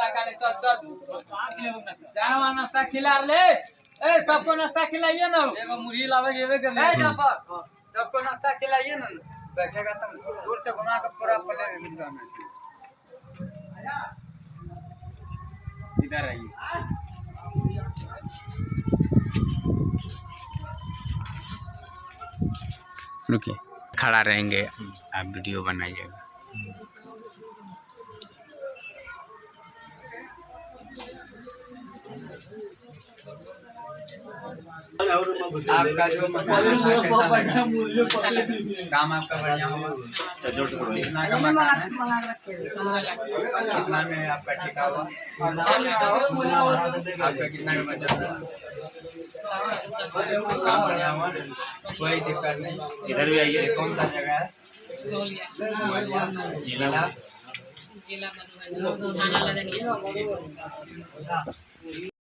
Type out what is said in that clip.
नाश्ता खाने चल चल जाओ नाश्ता खिला ले। ए सबको नाश्ता खिलाइए ना। एगो मुरही लावे जेबे कर ले जाफर सबको नाश्ता खिलाइए ना। बैठेगा तो दूर से घुमा के पूरा प्लेट मिल जाना। इधर आइए। रुकिए, खड़ा रहेंगे, आप वीडियो बनाइएगा। आपका जो काम आपका बढ़िया होगा। कितना का मकान है? कितना में आपका ठेका हुआ? आपका कितना का बचत हुआ? काम बढ़िया हुआ, कोई दिक्कत नहीं। इधर भी आइए। कौन सा जगह है? जिला